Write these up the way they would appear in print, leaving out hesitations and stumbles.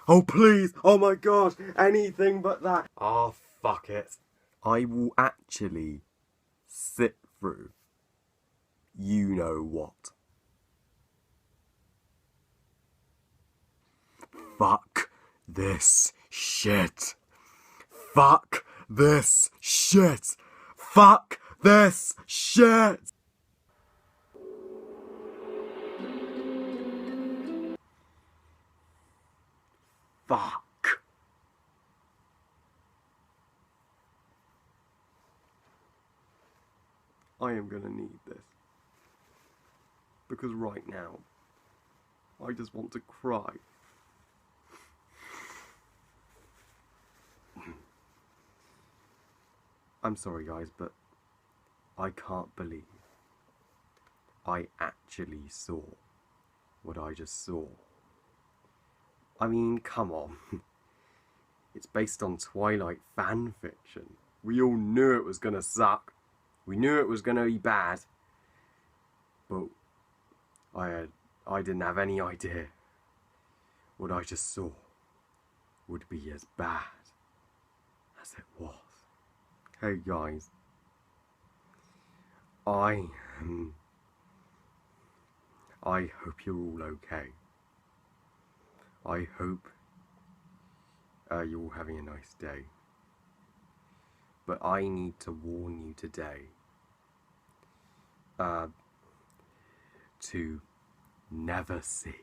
Oh please, oh my god, anything but that. Oh fuck it. I will actually sit through you know what. Fuck this shit. Fuck this shit. Fuck this shit. Fuck. I am gonna need this. Because right now, I just want to cry. I'm sorry guys, but I can't believe I actually saw what I just saw. I mean, come on. It's based on Twilight Fan Fiction. We all knew it was gonna suck. We knew it was gonna be bad. But I didn't have any idea what I just saw would be as bad as it was. Hey guys, I hope you're all okay. I hope you're all having a nice day. But I need to warn you today to never see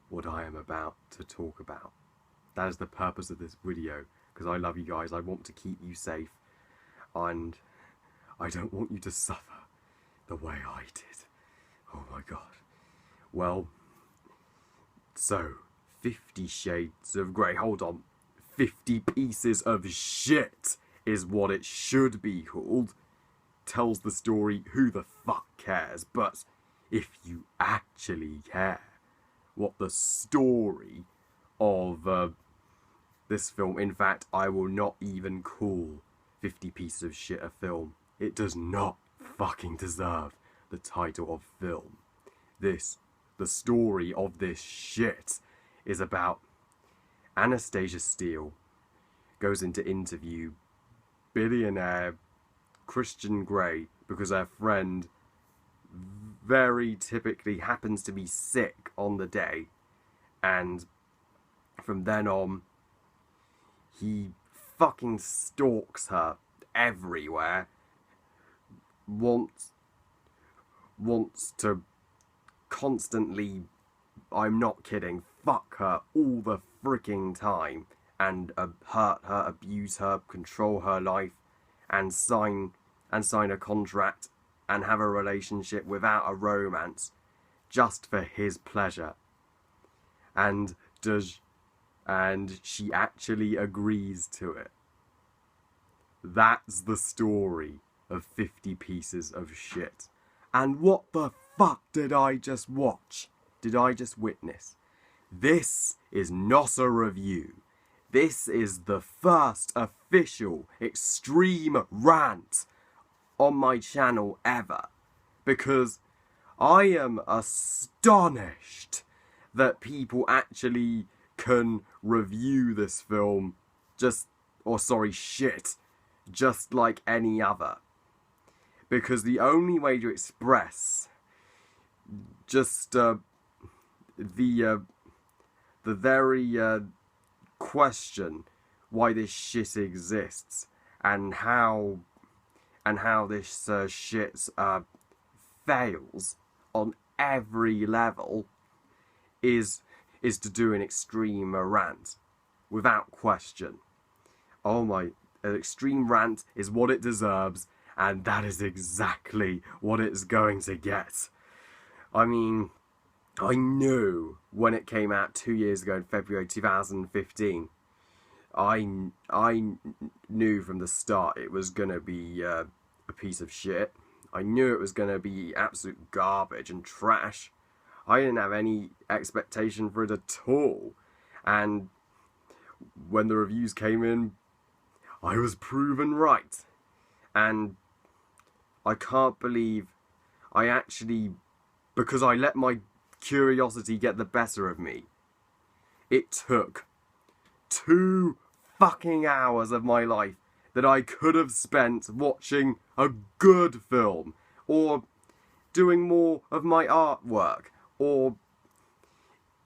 what I am about to talk about. That is the purpose of this video, because I love you guys, I want to keep you safe, and I don't want you to suffer the way I did. Oh my god. Well, so 50 Shades of Grey, hold on, 50 Pieces of Shit is what it should be called. Tells the story, who the fuck cares, but if you actually care what the story of this film, in fact I will not even call 50 Pieces of Shit a film. It does not fucking deserve the title of film. The story of this shit is about Anastasia Steele goes into interview billionaire Christian Grey because her friend very typically happens to be sick on the day, and from then on he fucking stalks her everywhere, wants to constantly, I'm not kidding, fuck her all the freaking time, and hurt her, abuse her, control her life, and sign a contract and have a relationship without a romance, just for his pleasure. And she actually agrees to it. That's the story of 50 Pieces of Shit. And what the fuck did I just watch? Did I just witness? This is not a review. This is the first official extreme rant on my channel ever, because I am astonished that people actually can review this film shit, just like any other. Because the only way to express just the very question why this shit exists and how this shit fails on every level is to do an extreme rant, without question. Oh my, an extreme rant is what it deserves, and that is exactly what it's going to get. I mean, I knew when it came out 2 years ago in February 2015, I knew from the start it was gonna be a piece of shit. I knew it was gonna be absolute garbage and trash. I didn't have any expectation for it at all. And when the reviews came in, I was proven right. And I can't believe I actually, because I let my curiosity get the better of me, it took 2 fucking hours of my life that I could have spent watching a good film, or doing more of my artwork, or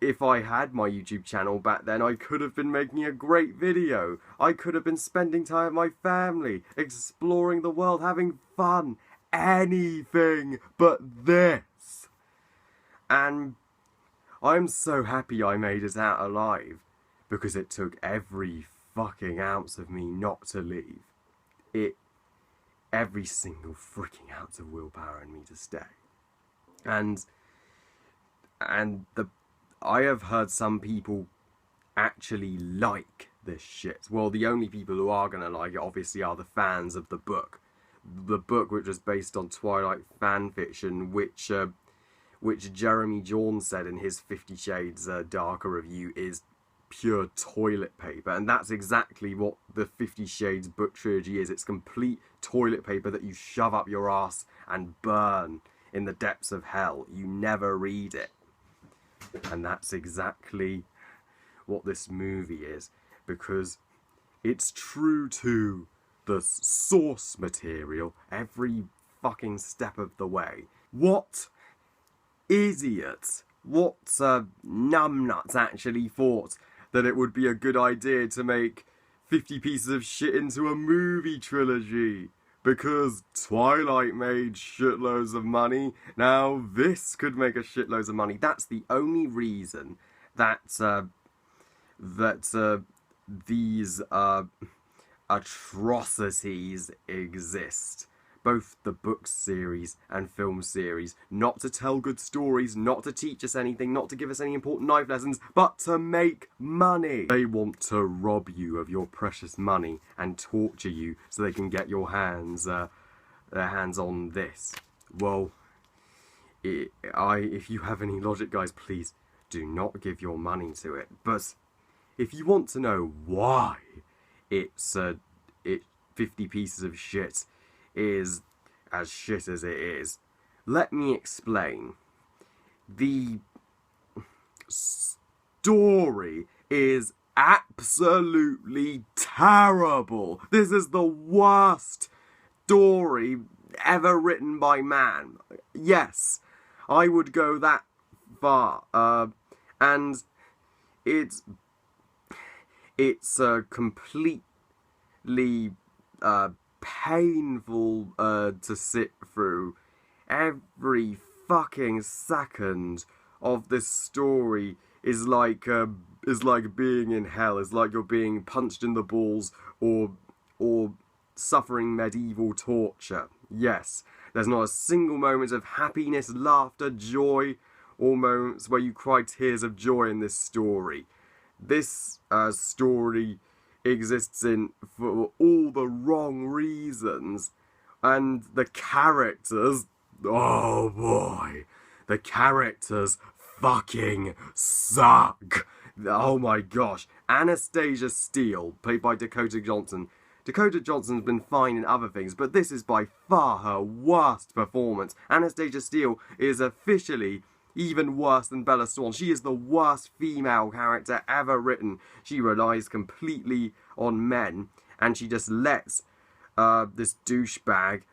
if I had my YouTube channel back then, I could have been making a great video. I could have been spending time with my family, exploring the world, having fun. Anything but this. And I'm so happy I made it out alive, because it took every fucking ounce of me not to leave. Every single freaking ounce of willpower in me to stay. And I have heard some people actually like this shit. Well, the only people who are going to like it, obviously, are the fans of the book. The book, which was based on Twilight Fan Fiction, which Jeremy Jones said in his 50 Shades Darker review is pure toilet paper. And that's exactly what the 50 Shades book trilogy is. It's complete toilet paper that you shove up your ass and burn in the depths of hell. You never read it. And that's exactly what this movie is, because it's true to the source material every fucking step of the way. What idiot, what numbnuts actually thought that it would be a good idea to make 50 Pieces of Shit into a movie trilogy? Because Twilight made shitloads of money, now this could make a shitloads of money. That's the only reason that these atrocities exist. Both the book series and film series. Not to tell good stories, not to teach us anything, not to give us any important life lessons, but to make money. They want to rob you of your precious money and torture you so they can get their hands on this. Well, if you have any logic, guys, please do not give your money to it. But if you want to know why it's 50 Pieces of Shit is as shit as it is, let me explain. The story is absolutely terrible. This is the worst story ever written by man. Yes, I would go that far. And it's completely painful to sit through. Every fucking second of this story is like being in hell. It's like you're being punched in the balls or suffering medieval torture. Yes, there's not a single moment of happiness, laughter, joy, or moments where you cry tears of joy in this story. This story exists for all the wrong reasons, and the characters, oh boy, the characters fucking suck. Oh my gosh. Anastasia Steele, played by Dakota Johnson. Dakota Johnson's been fine in other things, but this is by far her worst performance. Anastasia Steele is officially even worse than Bella Swan. She is the worst female character ever written. She relies completely on men, and she just lets this douchebag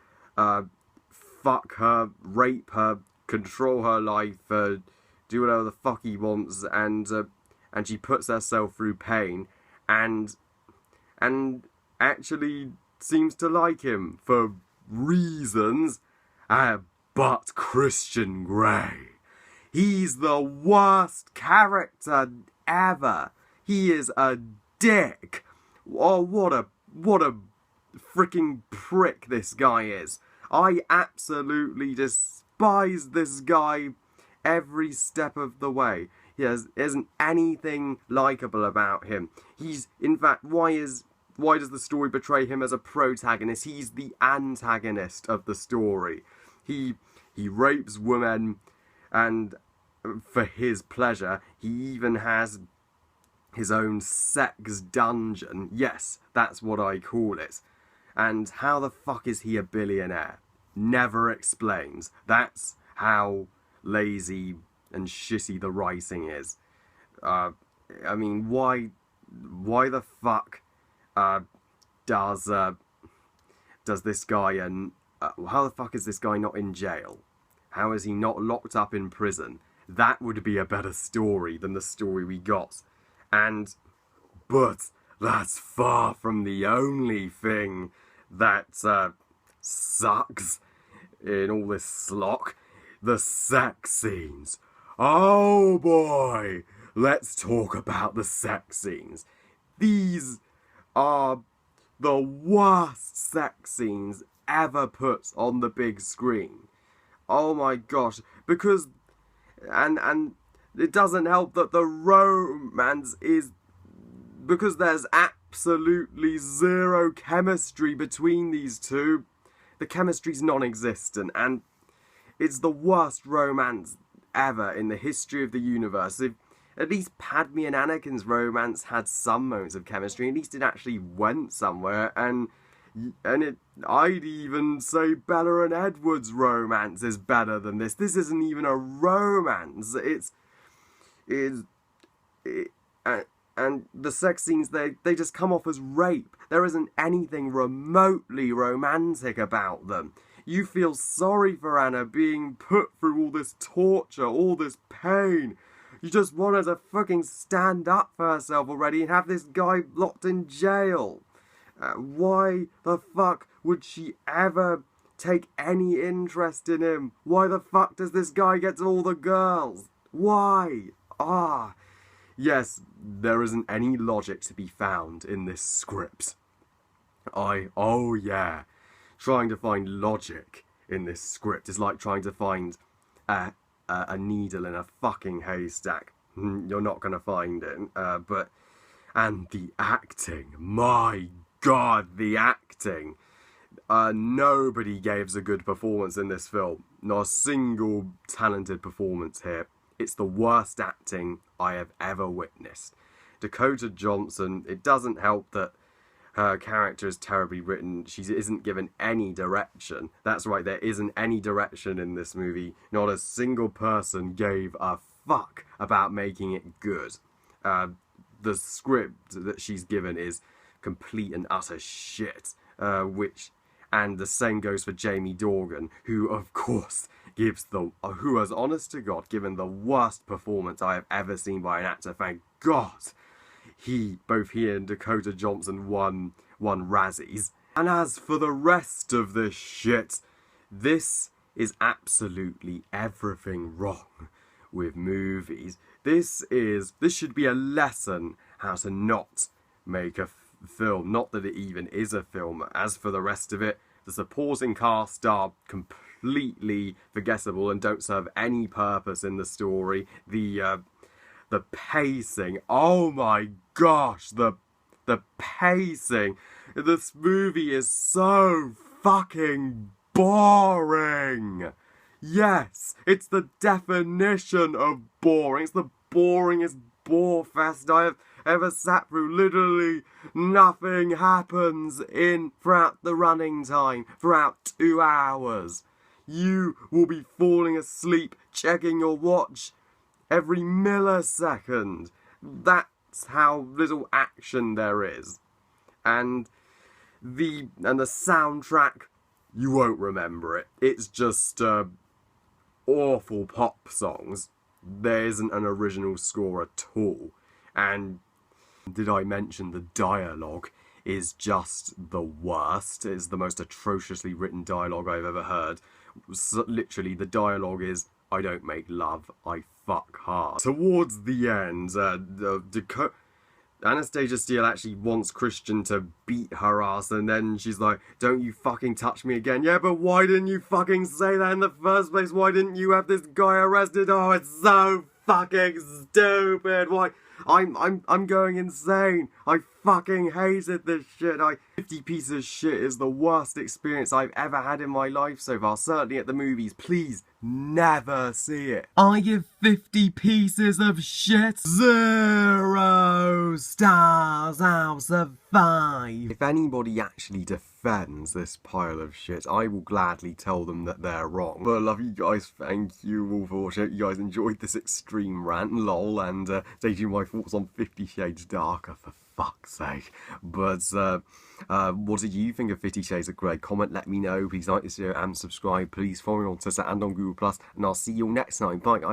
fuck her, rape her, control her life, do whatever the fuck he wants, and she puts herself through pain, and actually seems to like him for reasons. But Christian Grey, he's the worst character ever. He is a dick. Oh, what a freaking prick this guy is. I absolutely despise this guy every step of the way. There isn't anything likable about him. In fact, why does the story portray him as a protagonist? He's the antagonist of the story. He rapes women, and for his pleasure, he even has his own sex dungeon. Yes, that's what I call it. And how the fuck is he a billionaire? Never explains. That's how lazy and shitty the writing is. I mean, why why the fuck does this guy and how the fuck is this guy not in jail? How is he not locked up in prison? That would be a better story than the story we got. But that's far from the only thing that sucks in all this slock. The sex scenes. Oh boy! Let's talk about the sex scenes. These are the worst sex scenes ever put on the big screen. Oh my gosh. Because, and it doesn't help that the romance is, because there's absolutely zero chemistry between these two. The chemistry's non-existent, and it's the worst romance ever in the history of the universe. If at least Padme and Anakin's romance had some moments of chemistry, at least it actually went somewhere, and I'd even say Bella and Edward's romance is better than this. This isn't even a romance. And the sex scenes, they just come off as rape. There isn't anything remotely romantic about them. You feel sorry for Anna being put through all this torture, all this pain. You just want her to fucking stand up for herself already and have this guy locked in jail. Why the fuck would she ever take any interest in him? Why the fuck does this guy get to all the girls? Why? Yes, there isn't any logic to be found in this script. Oh yeah, trying to find logic in this script is like trying to find a needle in a fucking haystack. You're not gonna find it. And the acting, my God, the acting. Nobody gives a good performance in this film. Not a single talented performance here. It's the worst acting I have ever witnessed. Dakota Johnson, it doesn't help that her character is terribly written. She isn't given any direction. That's right, there isn't any direction in this movie. Not a single person gave a fuck about making it good. The script that she's given is complete and utter shit. And the same goes for Jamie Dorgan, who of course who has, honest to God, given the worst performance I have ever seen by an actor. Thank God. Both he and Dakota Johnson won Razzies. And as for the rest of this shit, this is absolutely everything wrong with movies. This should be a lesson how to not make a film. Not that it even is a film. As for the rest of it, the supporting cast are completely forgettable and don't serve any purpose in the story. The pacing, oh my gosh, the pacing. This movie is so fucking boring. Yes, it's the definition of boring. It's the boringest bore fest I have ever sat through. Literally nothing happens throughout the running time, throughout 2 hours. You will be falling asleep, checking your watch every millisecond. That's how little action there is. And the soundtrack, you won't remember it. It's just awful pop songs. There isn't an original score at all. And did I mention the dialogue is just the worst? It's the most atrociously written dialogue I've ever heard. Literally, the dialogue is, I don't make love, I fuck hard. Towards the end, Anastasia Steele actually wants Christian to beat her ass, and then she's like, don't you fucking touch me again. Yeah, but why didn't you fucking say that in the first place? Why didn't you have this guy arrested? Oh, it's so fucking stupid. Why? I'm going insane. I fucking hated this shit. 50 Pieces of Shit is the worst experience I've ever had in my life so far. Certainly at the movies. Please never see it. I give 50 Pieces of Shit 0 stars out of 5. If anybody actually defends this pile of shit, I will gladly tell them that they're wrong. But I love you guys. Thank you all for watching. You guys enjoyed this extreme rant, lol, and taking my thoughts on 50 Shades Darker for fuck's sake. But what do you think of 50 Shades of Grey? Comment, let me know. Please like this video and subscribe. Please follow me on Twitter and on Google+. And I'll see you all next time. Bye, guys.